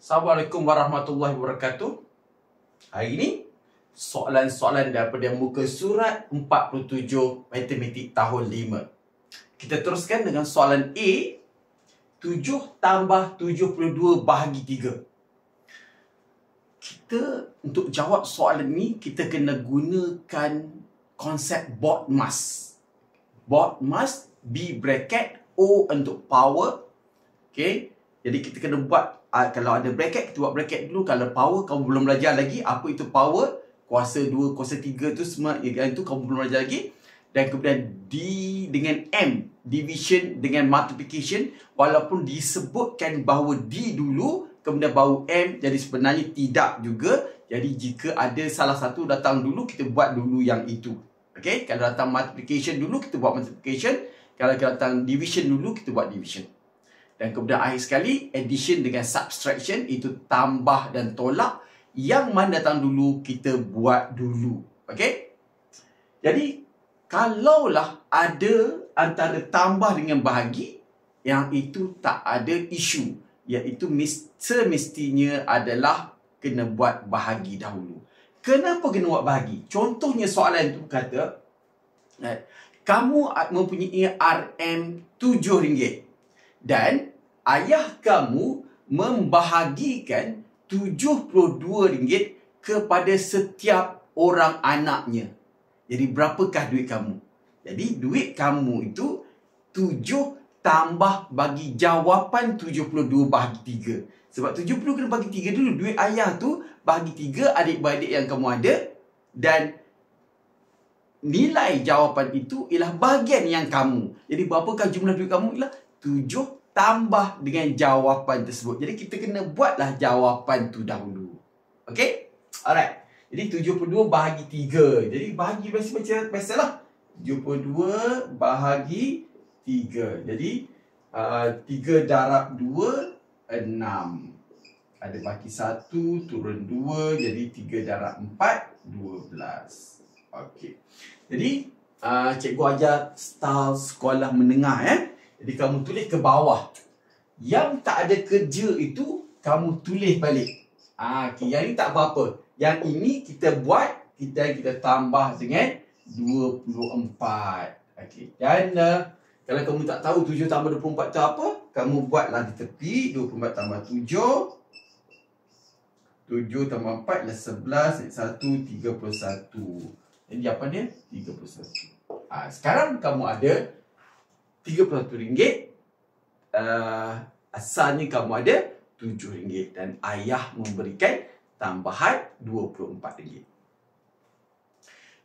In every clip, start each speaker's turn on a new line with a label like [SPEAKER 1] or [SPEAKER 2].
[SPEAKER 1] Assalamualaikum warahmatullahi wabarakatuh. Hari ini soalan-soalan daripada muka surat 47 Matematik tahun 5. Kita teruskan dengan soalan A. 7 tambah 72 bahagi 3. Kita untuk jawab soalan ni kita kena gunakan konsep BODMAS. BODMAS, B bracket, O untuk power. Okay. Jadi kita kena buat, kalau ada bracket, kita buat bracket dulu. Kalau power, kamu belum belajar lagi apa itu power. Kuasa 2, kuasa 3 tu semua, itu kamu belum belajar lagi. Dan kemudian D dengan M, division dengan multiplication. Walaupun disebutkan bahawa D dulu, kemudian baru M, jadi sebenarnya tidak juga. Jadi jika ada salah satu datang dulu, kita buat dulu yang itu. Okay? Kalau datang multiplication dulu, kita buat multiplication. Kalau datang division dulu, kita buat division. Dan kemudian akhir sekali, addition dengan subtraction, itu tambah dan tolak. Yang mana datang dulu, kita buat dulu. Okey? Jadi, kalaulah ada antara tambah dengan bahagi, yang itu tak ada isu. Iaitu semestinya adalah kena buat bahagi dahulu. Kenapa kena buat bahagi? Contohnya soalan tu kata, kamu mempunyai RM7. Dan ayah kamu membahagikan RM72 kepada setiap orang anaknya. Jadi berapakah duit kamu? Jadi duit kamu itu 7 tambah bagi jawapan 72 bahagi 3. Sebab 70 kena bagi 3 dulu. Duit ayah tu bagi 3 adik-beradik yang kamu ada. Dan nilai jawapan itu ialah bahagian yang kamu. Jadi berapakah jumlah duit kamu? Ialah 7 tambah dengan jawapan tersebut. Jadi kita kena buatlah jawapan tu dahulu. Okey? Alright. Jadi 72 bahagi 3. Jadi bahagi biasalah. 72 bahagi 3. Jadi 3 darab 2, 6. Ada baki 1, turun 2. Jadi 3 darab 4, 12. Okey. Jadi cikgu ajar style sekolah menengah Jadi kamu tulis ke bawah. Yang tak ada kerja itu kamu tulis balik. Okay, yang ini tak apa-apa. Yang ini kita buat, kita tambah dengan 24. Okey. Dan kalau kamu tak tahu 7 tambah 24 tu apa, kamu buatlah di tepi. 24 tambah 7. 7 tambah 4 adalah 11. 1, 31. Jadi apa dia? 31. Sekarang kamu ada RM31. Asalnya kamu ada RM7. Dan ayah memberikan tambahan RM24.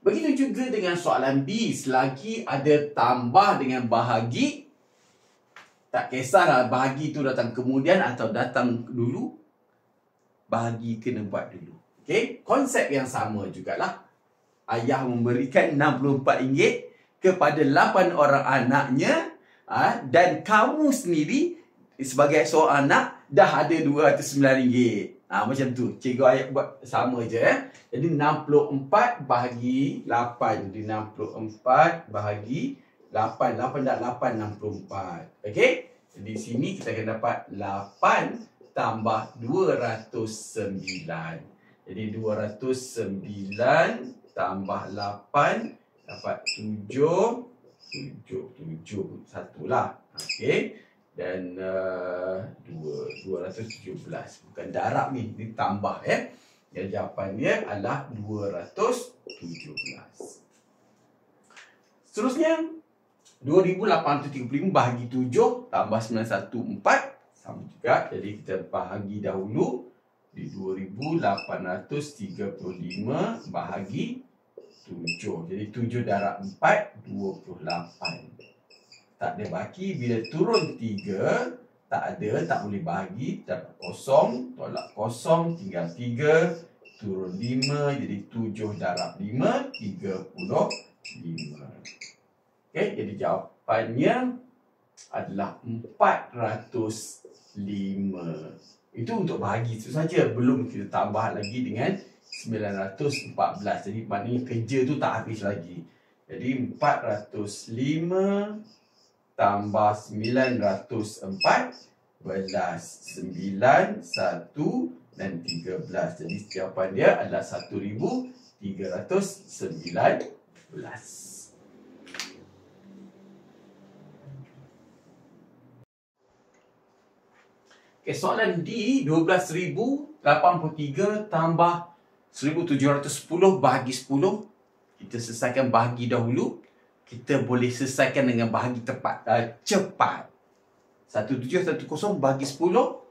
[SPEAKER 1] Begitu juga dengan soalan B. Selagi ada tambah dengan bahagi, tak kisahlah bahagi itu datang kemudian atau datang dulu, bahagi kena buat dulu. Okay? Konsep yang sama jugalah. Ayah memberikan RM64 kepada 8 orang anaknya, dan kamu sendiri sebagai seorang anak dah ada RM209. Macam tu. Cikgu ayat buat sama je. Jadi 64 bahagi 8. Jadi 64 bahagi 8. 8 dah 8, 64. Okey? Jadi di sini kita akan dapat 8 tambah 209. Jadi 209 tambah 8 dapat 7. 1 lah. Okey. Dan 217. Bukan darab ni. Ini tambah Yang jawapannya adalah 217. Seterusnya 2835 bahagi 7 tambah 914. Sama juga. Jadi kita bahagi dahulu. Di 2835 bahagi 7. Jadi 7 darab 4, 28. Tak ada baki. Bila turun 3, tak ada, tak boleh bahagi. Dapat kosong, tolak kosong, tinggal 3. Turun 5, jadi 7 darab 5, 35. Okey, jadi jawapannya adalah 405. Itu untuk bahagi itu saja. Belum kita tambah lagi dengan 914. Jadi maknanya kerja tu tak habis lagi. Jadi 405 tambah 904 9, 1 dan 13. Jadi jawapan dia adalah 1319. Okay, soalan D, 12,083 tambah 1,710 bahagi 10. Kita selesaikan bahagi dahulu. Kita boleh selesaikan dengan bahagi cepat. 1710 bahagi 10,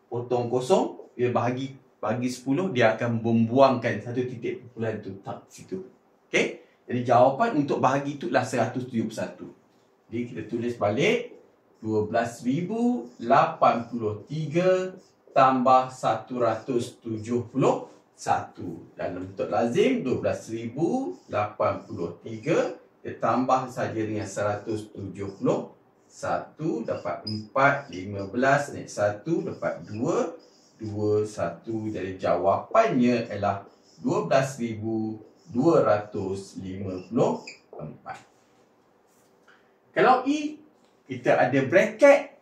[SPEAKER 1] potong kosong, dia bahagi 10, dia akan membuangkan satu titik kumpulan tu tak situ. Okey. Jadi jawapan untuk bahagi tu adalah 171. Jadi kita tulis balik 12,083 tambah 171. Dalam bentuk lazim 12,083 dia tambah saja dengan 171 dapat 4, 15 naik 1 dapat 2, 1. Jadi jawapannya ialah 12,254. Kalau E, kita ada bracket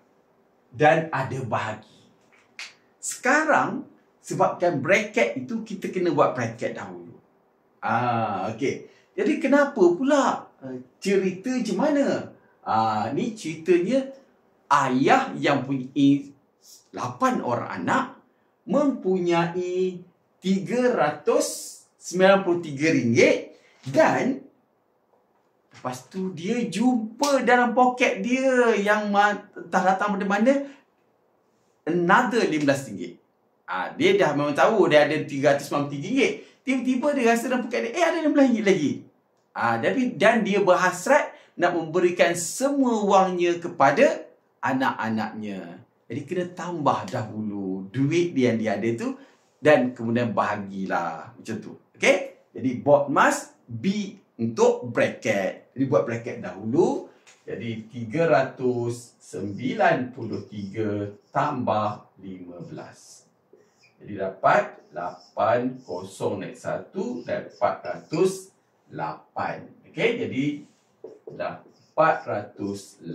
[SPEAKER 1] dan ada bahagi. Sekarang, sebabkan bracket itu, kita kena buat bracket dahulu. Okey. Jadi, kenapa pula? Cerita macam mana? Ni ceritanya, ayah yang punya 8 orang anak mempunyai RM393 dan lepas tu dia jumpa dalam poket dia yang entah datang dari mana another RM15. Dia dah memang tahu dia ada RM393. Tiba-tiba dia rasa dalam poket dia ada RM16 lagi. Dan dia berhasrat nak memberikan semua wangnya kepada anak-anaknya. Jadi kena tambah dahulu duit yang dia ada tu dan kemudian bahagilah macam tu. Okey? Jadi BODMAS B untuk bracket. Jadi buat bracket dahulu. Jadi 393 tambah 15. Jadi dapat 80 naik 1 dan 408. Okey, jadi dah 408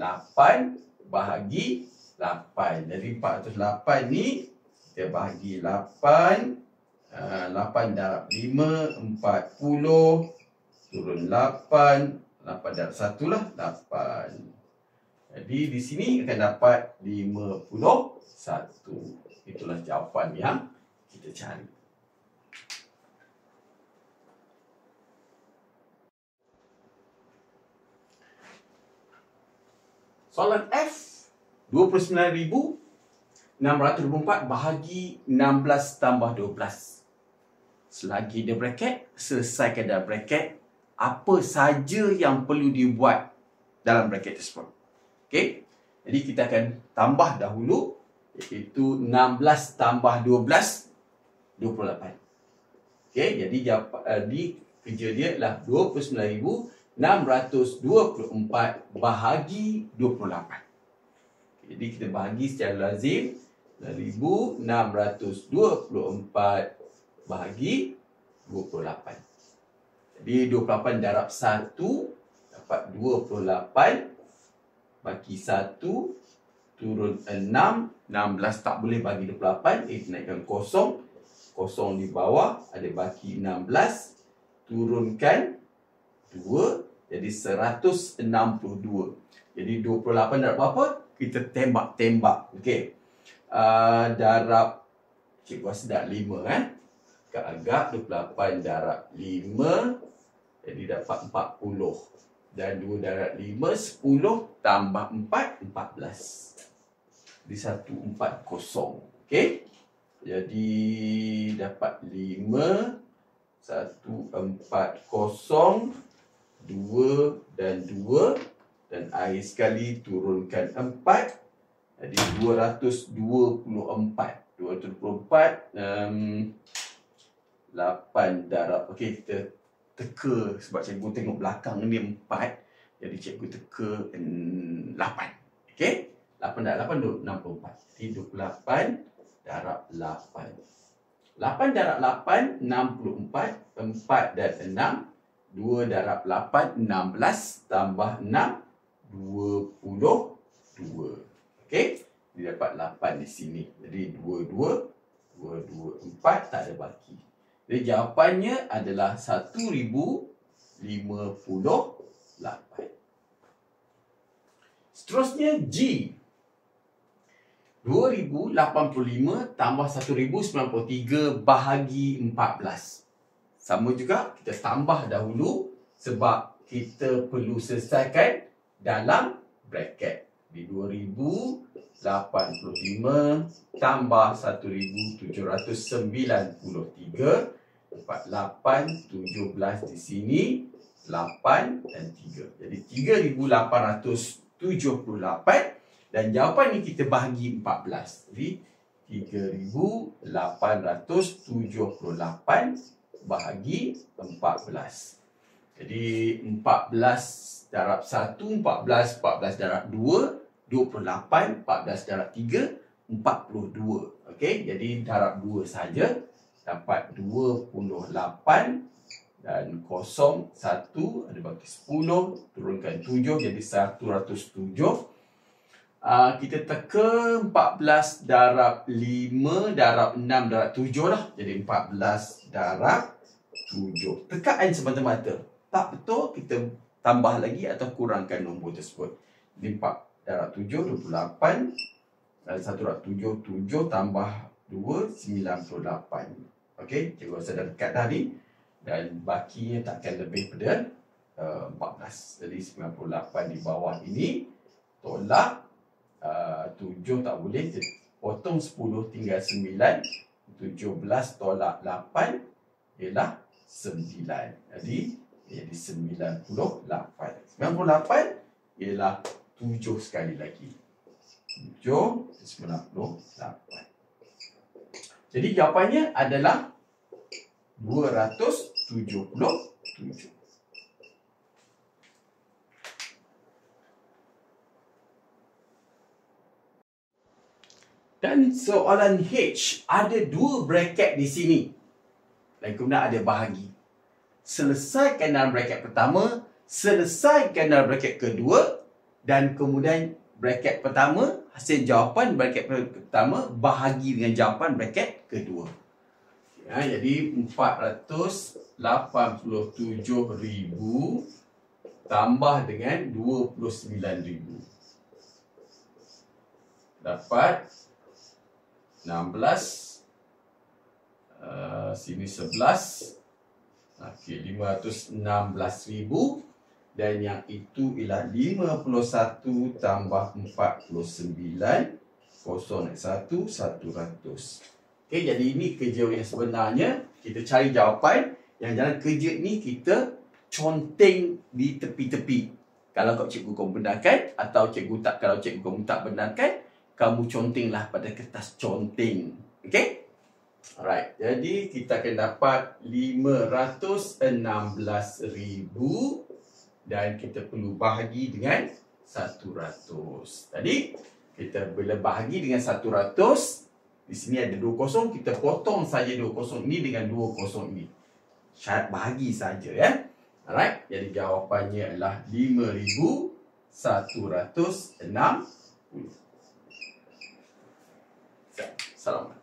[SPEAKER 1] bahagi 8. Jadi 408 ni kita bahagi 8. 8 darab 5, 40. Turun 8. 8 darab 1 lah, 8. Jadi di sini akan dapat 51. Itulah jawapan yang kita cari. Soalan F, 29,624 bahagi 16 tambah 12. Selagi dia bracket, selesaikan dalam bracket. Apa saja yang perlu dibuat dalam bracket tersebut. Okey. Jadi kita akan tambah dahulu, iaitu 16 tambah 12, 28. Okey, jadi di kerja dia adalah 29,624 bahagi 28. Jadi kita bahagi secara lazim 9,624 bahagi 28. Jadi 28 darab 1 dapat 28. Bagi 1 turun 6. 16 tak boleh bagi 28. Naikkan kosong. Kosong di bawah ada baki 16. Turunkan 2. Jadi 162. Jadi 28 darab berapa? Kita tembak-tembak. Okey. Darab, cikgu rasa dah 5 agak 28 darab 5. Jadi dapat 40. Dan 2 darab 5, 10 tambah 4, 14. Jadi 140. Okey. Jadi dapat 5, 140, 2 dan 2. Dan akhir sekali turunkan 4. Jadi 224. 224, 8 darab. Okey, kita teka sebab cikgu tengok belakang ni 4. Jadi cikgu teka 8. Okey? 8 darab 8 64. Jadi 28 darab 8. 8 darab 8 64. 4 dan 6. 2 darab 8 16 tambah 6 22. Okey? dia dapat 8 di sini. Jadi 22, 4 tak ada baki. Jadi jawapannya adalah 1058. Seterusnya G. 2085 tambah 1093 bahagi 14. Sama juga kita tambah dahulu sebab kita perlu selesaikan dalam bracket. Di 2085 tambah 1793 dapat 8, 17 di sini, 8 dan 3. Jadi 3878 dan jawapan ni kita bahagi 14. Jadi 3878 bahagi 14. Jadi 14 darab 1, 14, 14 darab 2, 28, 14 darab 3, 42. Okey, jadi darab 2 saja dapat 28 dan kosong 1 ada baki 10, turunkan 7 jadi 107. Kita teka 14 darab 5 darab 6 darab 7 lah. Jadi 14 darab 7. Tekaan semata-mata. Tak betul, kita tambah lagi atau kurangkan nombor tersebut. Jadi 4 darab 7, 28. Dan 1 darab 7, 7 tambah 2, 98. Okey, cikgu rasa dah dekat dah ni. Dan bakinya takkan lebih pada 14. Jadi 98 di bawah ini. Tolak 7 tak boleh, potong 10 tinggal 9, 17 tolak 8 ialah 9. Jadi 98. 98 ialah 7 sekali lagi. 798. Jadi jawapannya adalah 277. Dan soalan H, ada 2 bracket di sini. Dan kemudian ada bahagi. Selesaikan dalam bracket pertama, selesaikan dalam bracket kedua, dan kemudian bracket pertama, hasil jawapan bracket pertama bahagi dengan jawapan bracket kedua. Ya, jadi 487,000 tambah dengan 29,000. Dapat 16, sini 11, okey, 516,000 dan yang itu ialah 51 tambah 49, 0 100. Okey, jadi ini kerja yang sebenarnya. Kita cari jawapan yang dalam kerja ni kita conteng di tepi-tepi. Kalau cikgu kau benarkan atau kalau cikgu kau tak benarkan, kamu contenglah pada kertas conteng. Okey? Alright. Jadi kita akan dapat 516,000 dan kita perlu bahagi dengan 100. Tadi kita bila bahagi dengan 100, di sini ada 2 kosong, kita potong saja 2 kosong ini dengan 2 kosong ini. Syarat bahagi saja ya. Alright. Jadi jawapannya adalah 5,160. Selamat.